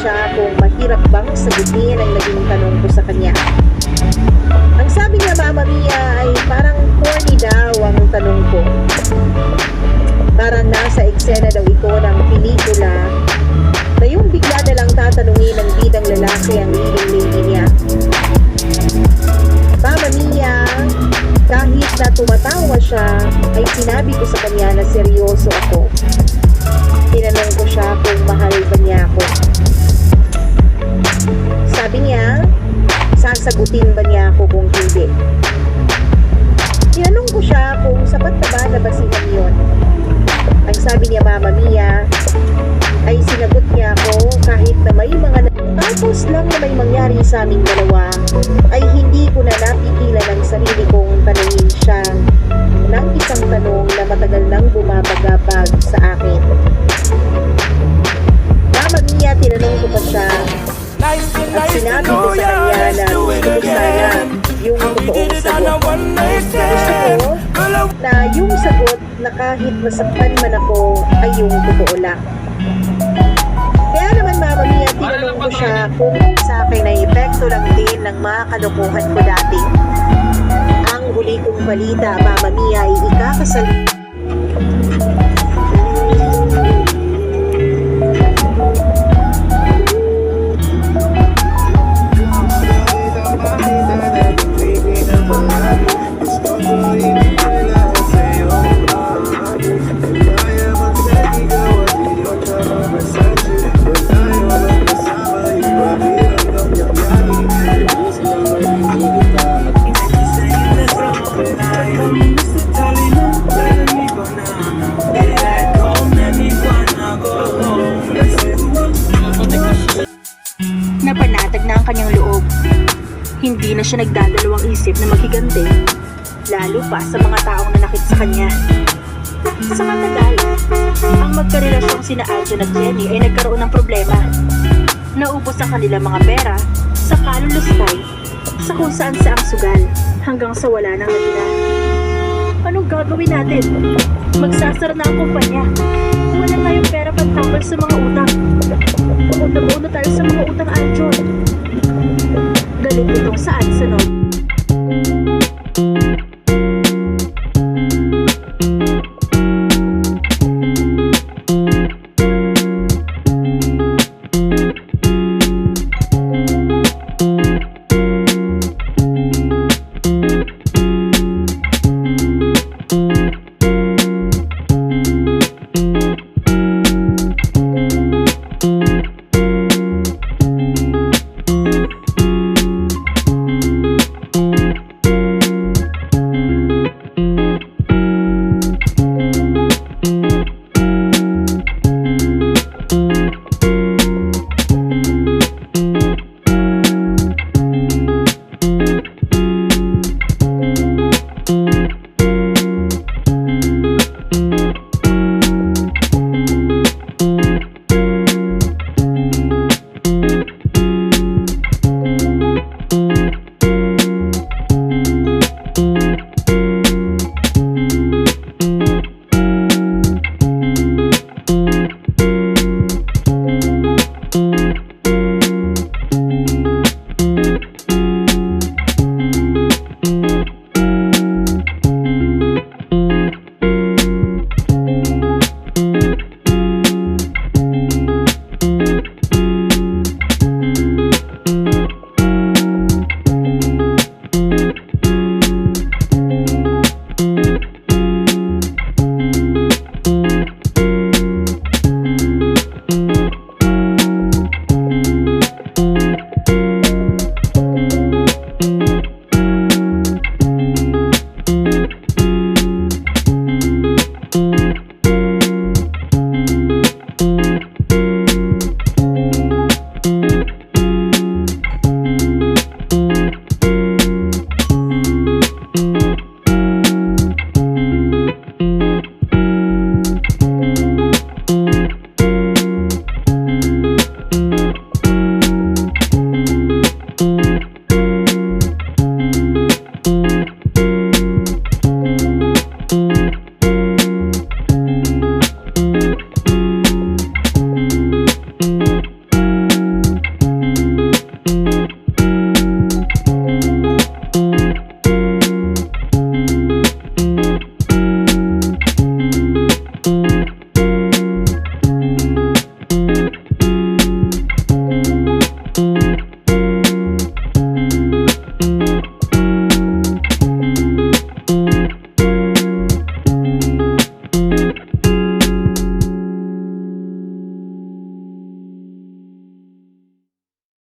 siya kung mahirap bang sagutin ang naging tanong ko sa kanya. Ang sabi niya, Mama Mia, ay parang corny daw ang tanong ko. Parang nasa eksena daw ito ng pelikula na yung bigla na lang tatanungin ng bidang lalaki ang leading lady niya. Mama Mia, kahit na tumatawa siya, ay sinabi ko sa kanya na seryoso ako. Tinanong ko siya kung mahal ba niya ako. Sabi niya, sasagutin ba niya ako kung hindi. Tinanong ko siya kung sapat na ba na basihan yun. Ang sabi niya, Mama Mia, ay sinagot niya ako kahit na may mga tapos lang na may mangyari sa aming dalawa, ay hindi ko na napigilan ang sarili kong tanungin siya ng isang tanong na matagal nang bumabagabag sa akin. Mama Mia, tinanong ko pa siya at sinabi ko sa kanya na gusto ko sana yung totoong sagot. Gusto ko na yung sagot na kahit masaktan man ako ay yung totoo lang. Kaya naman, Mama Mia, tinanong ko siya kung sa akin ay epekto lang din ng mga kalokohan ko dati. Ang huli kong balita, Mama Mia, ay ikakasal. Napanatag na ang kanyang loob. Hindi na siya nagdadalawang isip na maghiganti, lalo pa sa mga taong nanakit sa kanya. Sa matagal, ang magkarelasyong sina Aljon at Jenny ay nagkaroon ng problema. Naubos ang kanilang mga pera sa kaluluskay, sa kung saan saang sugal, hanggang sa wala nang natira. Anong gagawin natin? Magsasara na ang kumpanya. Wala tayong pera pantambal sa mga utang. Buo na tayo sa mga utang, Aljon. Galing itong saan sa